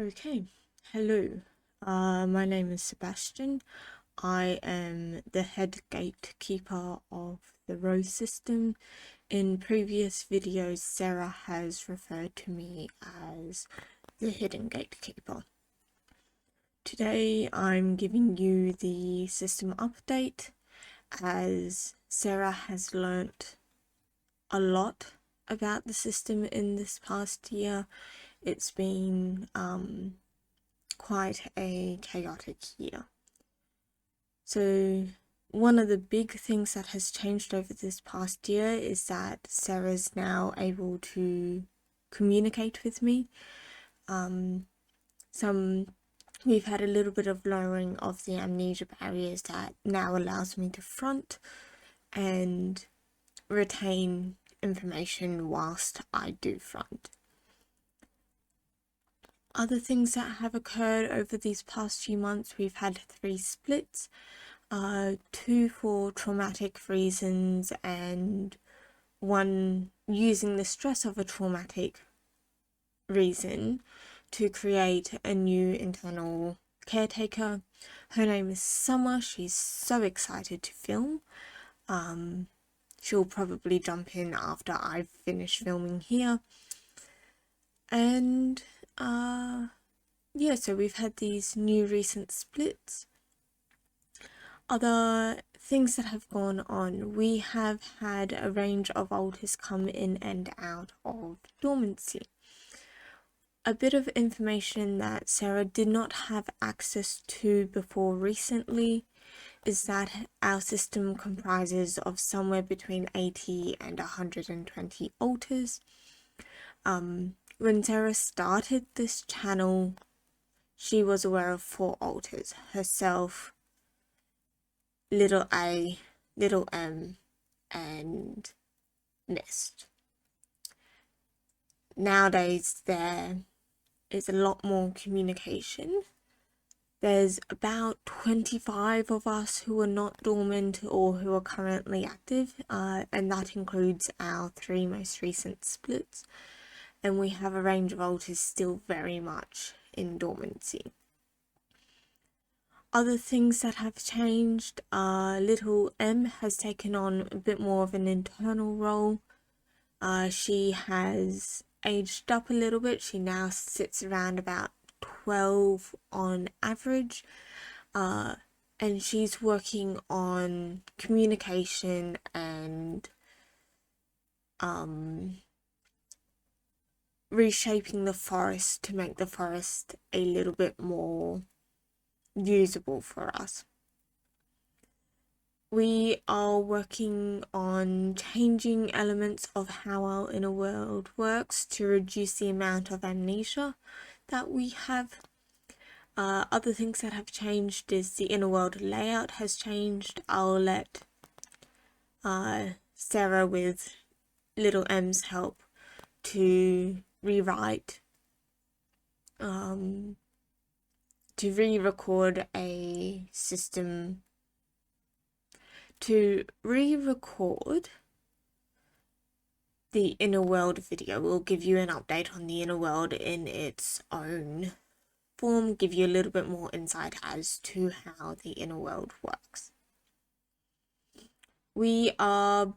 Okay, hello. My name is Sebastian. I am the head gatekeeper of the row system. In previous videos, Sarah has referred to me as the hidden gatekeeper. Today, I'm giving you the system update as Sarah has learnt a lot about the system in this past year. It's been quite a chaotic year. So one of the big things that has changed over this past year is that Sarah's now able to communicate with me. We've had a little bit of lowering of the amnesia barriers that now allows me to front and retain information whilst I do front. Other things that have occurred over these past few months, we've had 3 splits, 2 for traumatic reasons and 1 using the stress of a traumatic reason to create a new internal caretaker. Her name is Summer. She's so excited to film. She'll probably jump in after I've finished filming here. And yeah, so we've had these new recent splits. Other things that have gone on, we have had a range of alters come in and out of dormancy. A bit of information that Sarah did not have access to before recently is that our system comprises of somewhere between 80 and 120 alters. When Sarah started this channel, she was aware of 4 alters: herself, little a, little m, and Mist. Nowadays there is a lot more communication. There's about 25 of us who are not dormant or who are currently active, and that includes our 3 most recent splits. And we have a range of alters still very much in dormancy. Other things that have changed, little M has taken on a bit more of an internal role. She has aged up a little bit. She now sits around about 12 on average, and she's working on communication and reshaping the forest to make the forest a little bit more usable for us. We are working on changing elements of how our inner world works to reduce the amount of amnesia that we have. Other things that have changed is the inner world layout has changed. I'll let Sarah with little M's help to rewrite, to re-record a system, to re-record the inner world video. We'll give you an update on the inner world in its own form, give you a little bit more insight as to how the inner world works. We are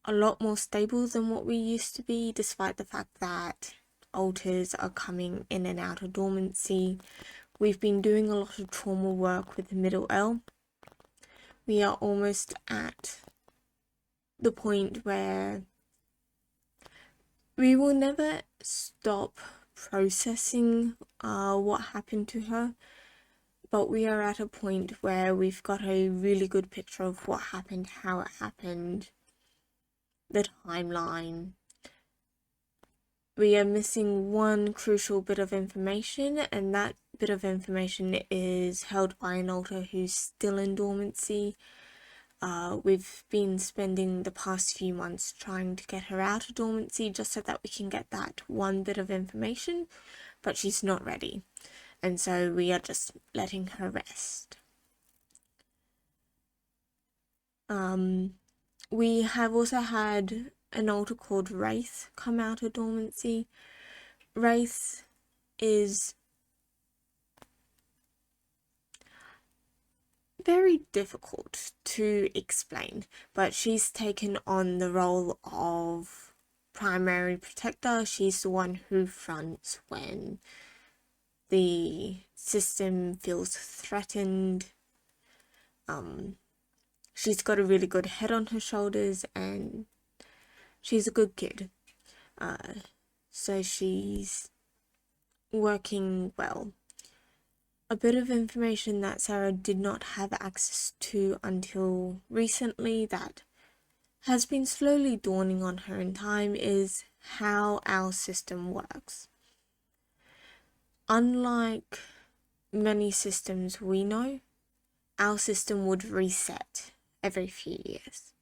a lot more stable than what we used to be, despite the fact that alters are coming in and out of dormancy. We've been doing a lot of trauma work with the middle L. We are almost at the point where we will never stop processing what happened to her, but we are at a point where we've got a really good picture of what happened, how it happened, the timeline. We are missing one crucial bit of information, and that bit of information is held by an alter who's still in dormancy. We've been spending the past few months trying to get her out of dormancy just so that we can get that one bit of information, but she's not ready, and so we are just letting her rest. We have also had an alter called Wraith come out of dormancy. Wraith is very difficult to explain, but she's taken on the role of primary protector. She's the one who fronts when the system feels threatened. She's got a really good head on her shoulders, and she's a good kid. So she's working well. A bit of information that Sarah did not have access to until recently that has been slowly dawning on her in time is how our system works. Unlike many systems we know, our system would reset every few years.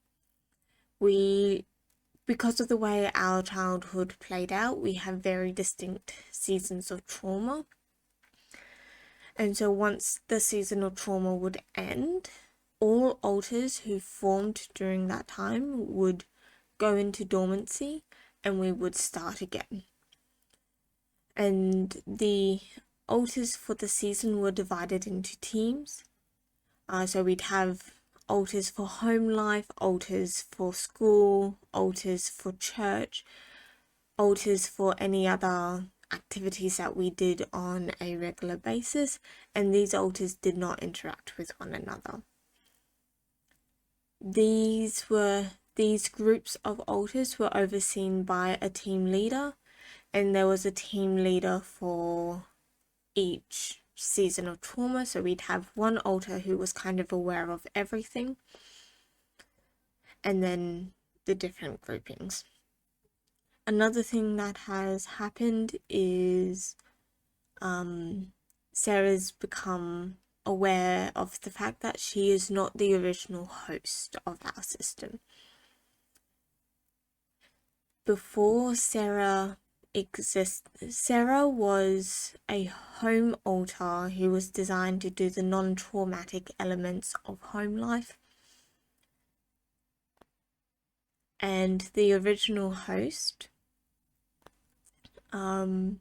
Because of the way our childhood played out, we have very distinct seasons of trauma. And so once the season of trauma would end, all alters who formed during that time would go into dormancy and we would start again. And the alters for the season were divided into teams. So we'd have alters for home life, alters for school, alters for church, alters for any other activities that we did on a regular basis, and these alters did not interact with one another. These groups of alters were overseen by a team leader, and there was a team leader for each season of trauma. So we'd have one alter who was kind of aware of everything, and then the different groupings. Another thing that has happened is Sarah's become aware of the fact that she is not the original host of our system. Before Sarah was a home alter who was designed to do the non-traumatic elements of home life. And the original host, the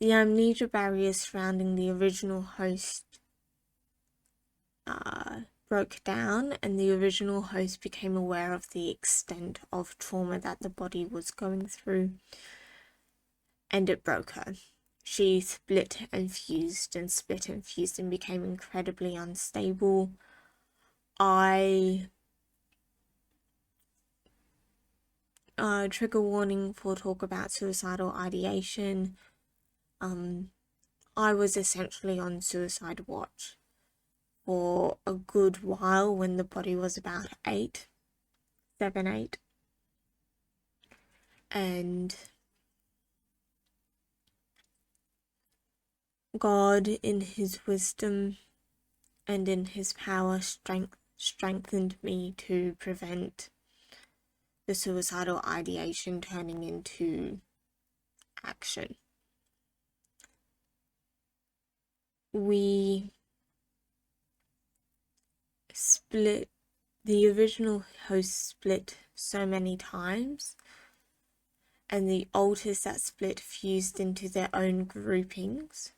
amnesia barriers surrounding the original host broke down, and the original host became aware of the extent of trauma that the body was going through, and it broke her. She split and fused and became incredibly unstable. Trigger warning for talk about suicidal ideation. I was essentially on suicide watch for a good while when the body was about 7, 8. And God, in his wisdom and in his power, strengthened me to prevent the suicidal ideation turning into action. We split, the original host split so many times, and the alters that split fused into their own groupings,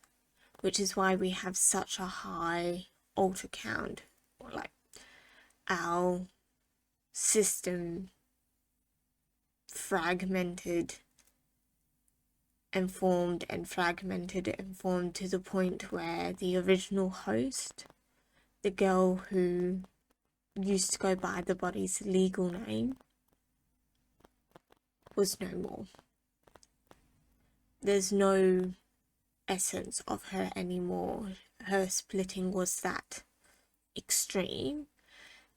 which is why we have such a high alter count. Like, our system fragmented and formed and fragmented and formed to the point where the original host, the girl who used to go by the body's legal name, was no more. There's no essence of her anymore. Her splitting was that extreme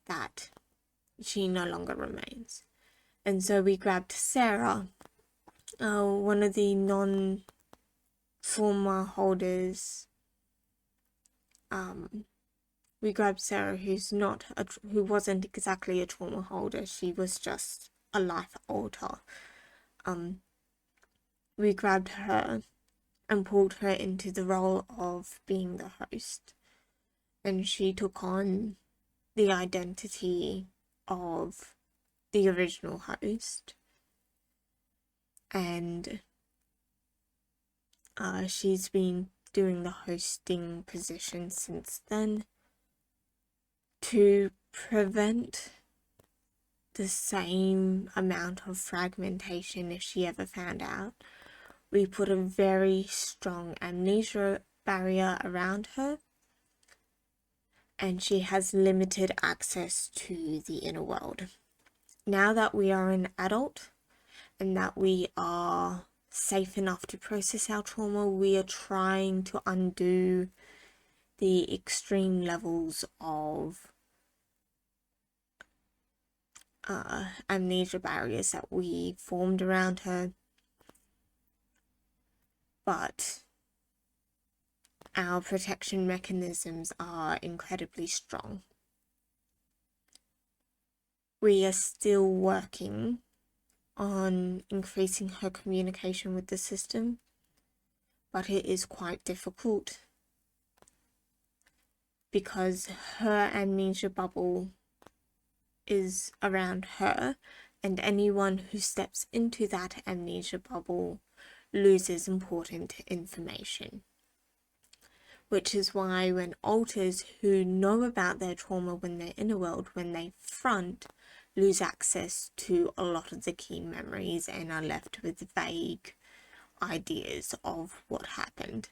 that she no longer remains. And so we grabbed Sarah, one of the non-trauma holders. We grabbed Sarah, who wasn't exactly a trauma holder. She was just a life alter. We grabbed her and pulled her into the role of being the host, and she took on the identity of the original host, and she's been doing the hosting position since then to prevent the same amount of fragmentation if she ever found out. We put a very strong amnesia barrier around her, and she has limited access to the inner world. Now that we are an adult and that we are safe enough to process our trauma, we are trying to undo the extreme levels of amnesia barriers that we formed around her. But our protection mechanisms are incredibly strong. We are still working on increasing her communication with the system, but it is quite difficult because her amnesia bubble is around her, and anyone who steps into that amnesia bubble loses important information. Which is why when alters who know about their trauma when they're in a world, when they front, lose access to a lot of the key memories and are left with vague ideas of what happened.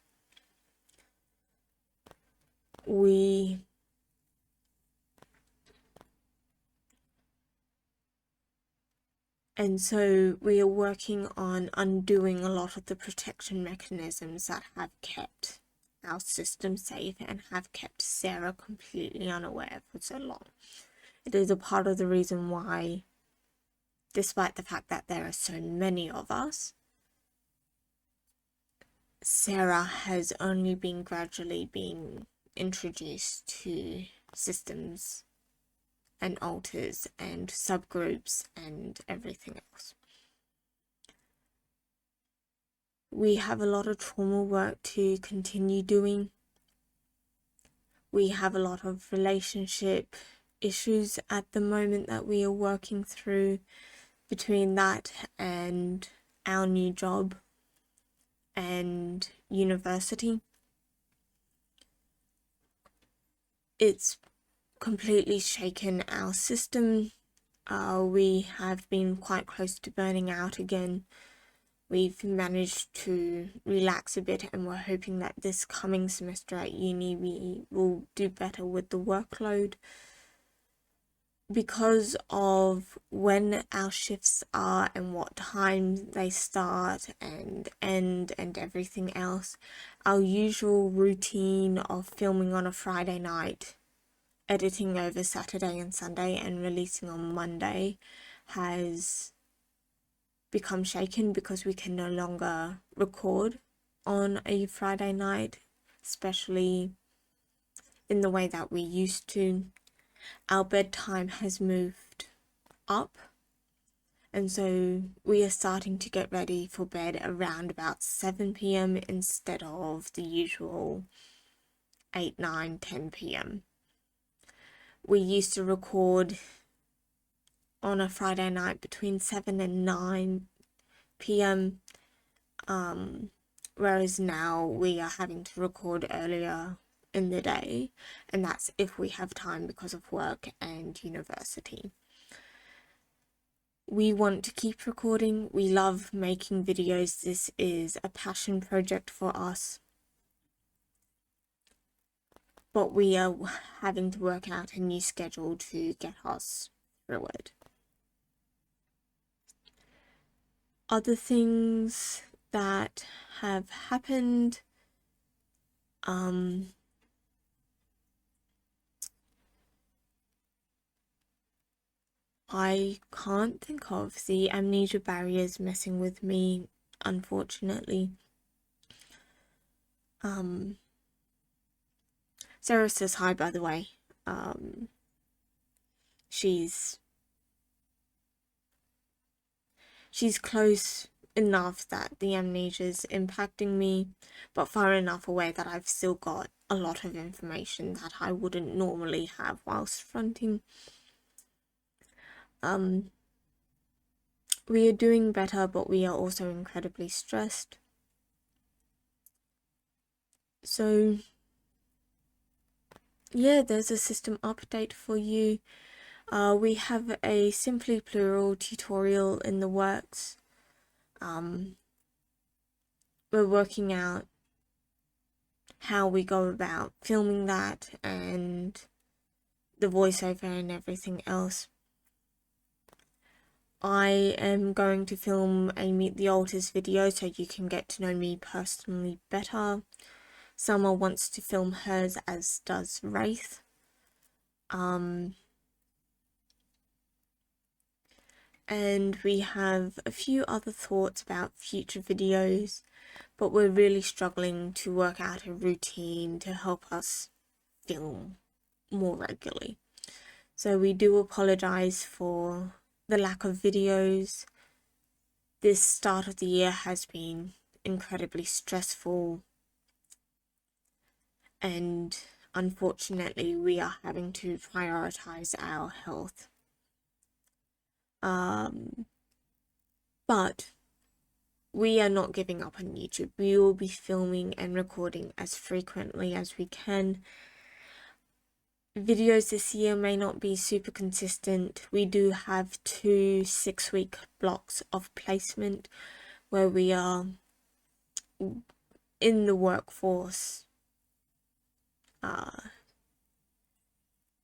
And so we are working on undoing a lot of the protection mechanisms that have kept our system safe and have kept Sarah completely unaware for so long. It is a part of the reason why, despite the fact that there are so many of us, Sarah has only been gradually being introduced to systems and alters and subgroups and everything else. We have a lot of trauma work to continue doing. We have a lot of relationship issues at the moment that we are working through between that and our new job and university. It's completely shaken our system. We have been quite close to burning out again. We've managed to relax a bit, and we're hoping that this coming semester at uni we will do better with the workload. Because of when our shifts are and what time they start and end and everything else, our usual routine of filming on a Friday night, editing over Saturday and Sunday and releasing on Monday has become shaken because we can no longer record on a Friday night, especially in the way that we used to. Our bedtime has moved up, and so we are starting to get ready for bed around about 7 p.m. instead of the usual 8, 9, 10 p.m. We used to record on a Friday night between 7 and 9 p.m. Whereas now we are having to record earlier in the day, and that's if we have time because of work and university. We want to keep recording. We love making videos. This is a passion project for us, but we are having to work out a new schedule to get us through it. Other things that have happened, I can't think of. The amnesia barriers messing with me, unfortunately. Sarah says hi, by the way. She's close enough that the amnesia is impacting me, but far enough away that I've still got a lot of information that I wouldn't normally have whilst fronting. We are doing better, but we are also incredibly stressed. So yeah, there's a system update for you. We have a Simply Plural tutorial in the works. We're working out how we go about filming that and the voiceover and everything else. I am going to film a Meet the Alters video so you can get to know me personally better. Summer wants to film hers, as does Wraith. And we have a few other thoughts about future videos, but we're really struggling to work out a routine to help us film more regularly. So we do apologize for the lack of videos. This start of the year has been incredibly stressful, and unfortunately we are having to prioritize our health. But we are not giving up on YouTube. We will be filming and recording as frequently as we can. Videos this year may not be super consistent. We do have 2 6-week blocks of placement where we are in the workforce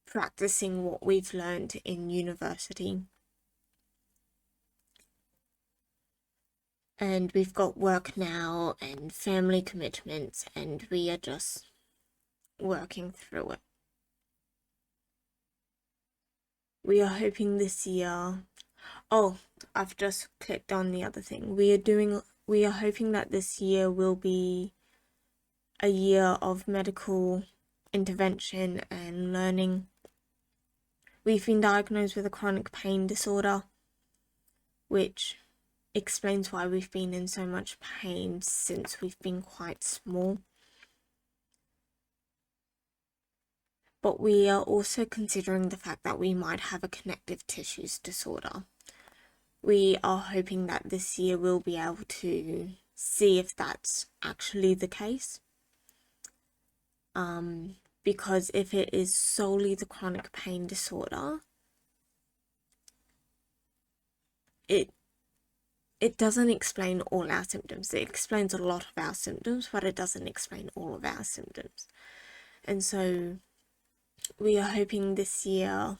practicing what we've learned in university. And we've got work now and family commitments, and we are just working through it. We are hoping this year... Oh, I've just clicked on the other thing. We are hoping that this year will be a year of medical intervention and learning. We've been diagnosed with a chronic pain disorder, which explains why we've been in so much pain since we've been quite small. But we are also considering the fact that we might have a connective tissues disorder. We are hoping that this year we'll be able to see if that's actually the case. Because if it is solely the chronic pain disorder, it doesn't explain all our symptoms. It explains a lot of our symptoms, but it doesn't explain all of our symptoms. And so we are hoping this year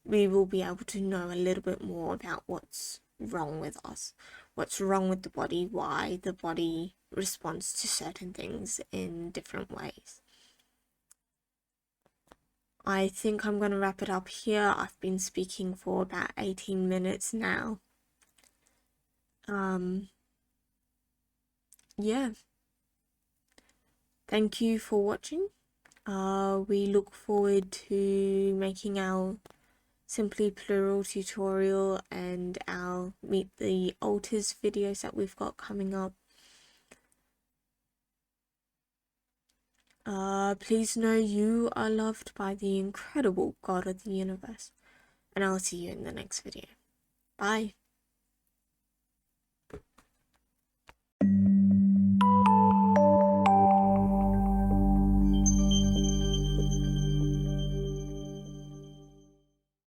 we will be able to know a little bit more about what's wrong with us, what's wrong with the body, why the body responds to certain things in different ways. I think I'm going to wrap it up here. I've been speaking for about 18 minutes now. Yeah. Thank you for watching. We look forward to making our Simply Plural tutorial and our Meet the Alters videos that we've got coming up. Please know you are loved by the incredible God of the universe, and I'll see you in the next video. Bye.